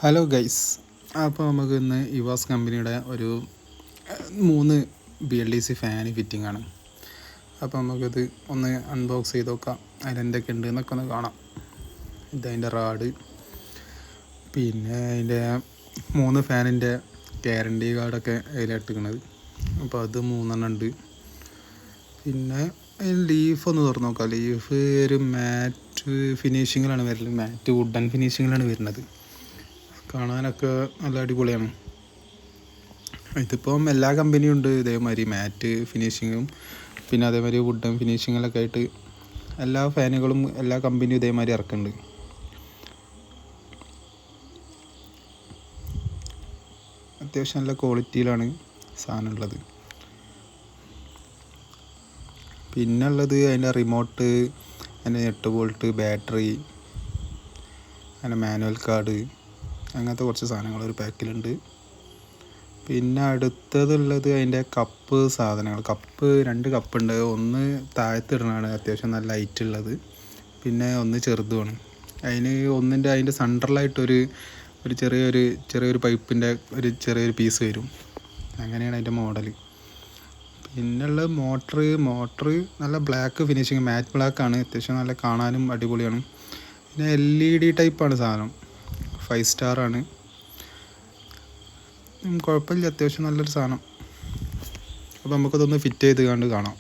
Hello guys, അപ്പോൾ നമുക്ക് ഇന്ന് ഇവാസ് കമ്പനിയുടെ ഒരു 3 BLDC ഫാൻ ഫിറ്റിംഗ് ആണ്. അപ്പോൾ നമുക്കിത് ഒന്ന് അൺബോക്സ് ചെയ്ത് നോക്കാം, അതിലെന്തൊക്കെ ഉണ്ട് എന്നൊക്കെ ഒന്ന് കാണാം. ഇതതിൻ്റെ റാഡ്, പിന്നെ അതിൻ്റെ 3 ഫാനിൻ്റെ ഗ്യാരണ്ടി കാർഡൊക്കെ അതിലിട്ടിരിക്കണത്. അപ്പോൾ അത് 3 ഉണ്ട്. പിന്നെ ലീഫ് ഒന്ന് തുറന്ന് നോക്കാം. ലീഫ് ഒരു മാറ്റ് ഫിനിഷിങ്ങിലാണ് വരുന്നത്, മാറ്റ് വുഡൻ ഫിനിഷിങ്ങിലാണ് വരുന്നത്. കാണാനൊക്കെ നല്ല അടിപൊളിയാണ്. ഇതിപ്പം എല്ലാ കമ്പനിയും ഉണ്ട് ഇതേമാതിരി മാറ്റ് ഫിനിഷിങ്ങും പിന്നെ അതേമാതിരി വുഡൻ ഫിനിഷിങ്ങിലൊക്കെ ആയിട്ട് എല്ലാ ഫാനുകളും എല്ലാ കമ്പനിയും ഇതേമാതിരി ഇറക്കുന്നുണ്ട്. അത്യാവശ്യം നല്ല ക്വാളിറ്റിയിലാണ് സാധനം ഉള്ളത്. പിന്നെ ഉള്ളത് അതിൻ്റെ റിമോട്ട്, അതിൻ്റെ 8 വോൾട്ട് ബാറ്ററി, അതിൻ്റെ മാനുവൽ കാർഡ്, അങ്ങനത്തെ കുറച്ച് സാധനങ്ങൾ ഒരു പാക്കിലുണ്ട്. പിന്നെ അടുത്തതുള്ളത് അതിൻ്റെ കപ്പ് സാധനങ്ങൾ. 2 കപ്പുണ്ട്. ഒന്ന് താഴത്തിടണതാണ്, അത്യാവശ്യം നല്ല ഹൈറ്റ് ഉള്ളത്. പിന്നെ ഒന്ന് ചെറുതുമാണ്. അതിൻ്റെ സെൻട്രലായിട്ടൊരു ചെറിയൊരു പൈപ്പിൻ്റെ ചെറിയൊരു പീസ് വരും. അങ്ങനെയാണ് അതിൻ്റെ മോഡൽ. പിന്നെയുള്ളത് മോട്ടർ നല്ല ബ്ലാക്ക് ഫിനിഷിങ്, മാറ്റ് ബ്ലാക്കാണ്. അത്യാവശ്യം നല്ല കാണാനും അടിപൊളിയാണ്. പിന്നെ LED ടൈപ്പാണ് സാധനം, 5 സ്റ്റാറാണ്. കുഴപ്പമില്ല, അത്യാവശ്യം നല്ലൊരു സാധനം. അപ്പോൾ നമുക്കതൊന്ന് ഫിറ്റ് ചെയ്ത് കാണാം.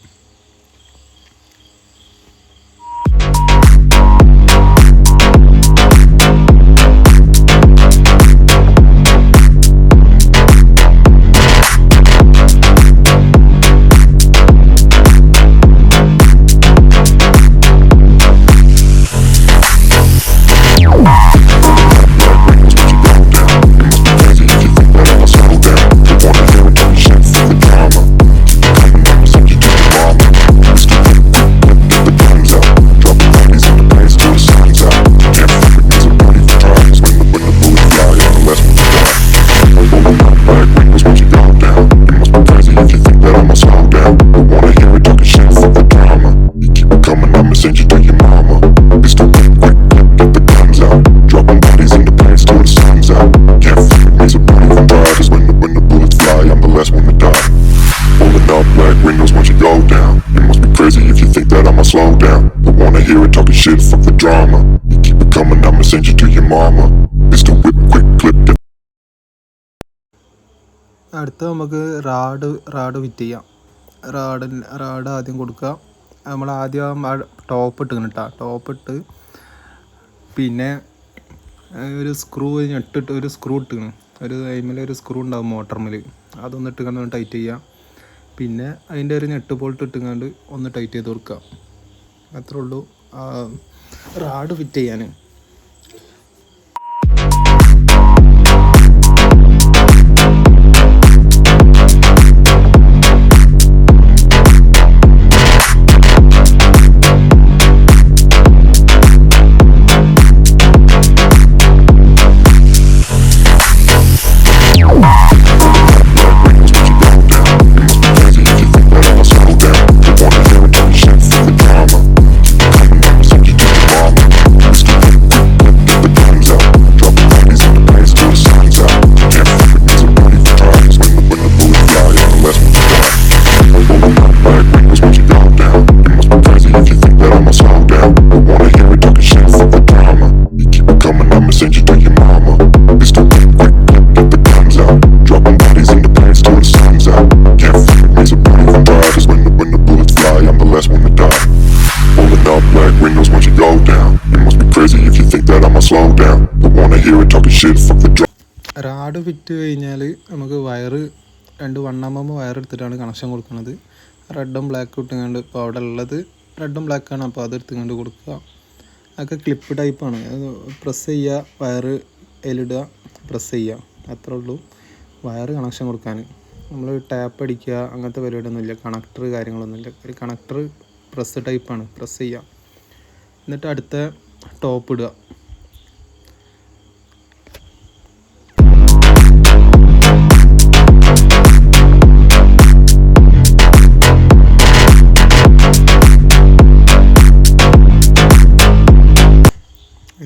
Slow down, don't wanna hear it talking shit, fuck the drama. You keep it coming, I'ma send you to your mama. It's the whip, quick clip. അടുത്ത നമുക്ക് റാഡ് ഫിറ്റ് ചെയ്യാം. റാഡ് ആദ്യം കൊടുക്കുക. നമ്മൾ ആദ്യം ടോപ്പ് ഇട്ടിക്കണം കേട്ടോ. ടോപ്പ് ഇട്ട് പിന്നെ ഒരു സ്ക്രൂ ഇട്ടിക്കണം. ഒരു സ്ക്രൂ ഉണ്ടാകും മോട്ടർമിൽ, അതൊന്ന് ഇട്ടുകൊണ്ട് ഒന്ന് ടൈറ്റ് ചെയ്യുക. പിന്നെ അതിൻ്റെ ഒരു 8 ബോൾട്ട് ഇട്ടുകൊണ്ട് ഒന്ന് ടൈറ്റ് ചെയ്ത് കൊടുക്കുക. അത്രേ ഉള്ളൂ റാഡ് ഫിറ്റ് ചെയ്യാൻ. Send you to your mama. It's the quick, get the guns out. Dropping bodies in the pants till the sun's out. Can't fuck with me, so don't even try. Cause when the bullets fly, I'm the last one to die. Rolling up black windows once you go down. You must be crazy if you think that I'ma slow down. Don't wanna hear it talking shit, fuck the drum. Rod fit കഴിഞ്ഞാൽ നമുക്ക് 2 1mm wire എടുത്തിട്ടാണ് connection കൊടുക്കുന്നത്. റെഡും ബ്ലാക്കും ഇട്ടുകൊണ്ട്, ഇപ്പോൾ അവിടെ ഉള്ളത് റെഡും ബ്ലാക്കാണ്, അപ്പോൾ അതെടുത്തുകൊണ്ട് കൊടുക്കുക. അതൊക്കെ ക്ലിപ്പ് ടൈപ്പാണ്. പ്രസ് ചെയ്യുക, വയർ അതിലിടുക, പ്രസ് ചെയ്യുക, അത്രേ ഉള്ളൂ വയർ കണക്ഷൻ കൊടുക്കാൻ. നമ്മൾ ടാപ്പ് അടിക്കുക അങ്ങനത്തെ പരിപാടിയൊന്നുമില്ല, കണക്ടർ കാര്യങ്ങളൊന്നുമില്ല. ഒരു കണക്ടർ പ്രസ് ടൈപ്പാണ്, പ്രസ് ചെയ്യുക. എന്നിട്ട് അടുത്ത ടോപ്പ് ഇടുക.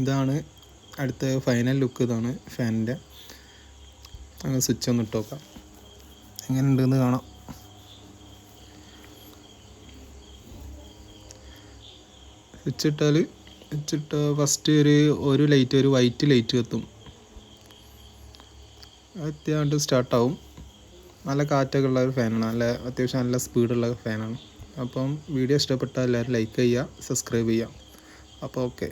ഇതാണ് അടുത്ത ഫൈനൽ ലുക്ക് ഇതാണ് ഫാനിൻ്റെ. അങ്ങനെ സ്വിച്ച് ഒന്ന് ഇട്ട് നോക്കാം, എങ്ങനെ ഉണ്ടെന്ന് കാണാം. സ്വിച്ചിട്ട് ഫസ്റ്റ് ഒരു ലൈറ്റ്, ഒരു വൈറ്റ് ലൈറ്റ് കത്തും. അത്യാണ്ട് സ്റ്റാർട്ടാവും. നല്ല കാറ്റൊക്കെ ഉള്ള ഒരു ഫാനാണ്, അത്യാവശ്യം നല്ല സ്പീഡുള്ള ഫാനാണ്. അപ്പം വീഡിയോ ഇഷ്ടപ്പെട്ടാൽ എല്ലാവരും ലൈക്ക് ചെയ്യുക, സബ്സ്ക്രൈബ് ചെയ്യുക. അപ്പോൾ ഓക്കെ.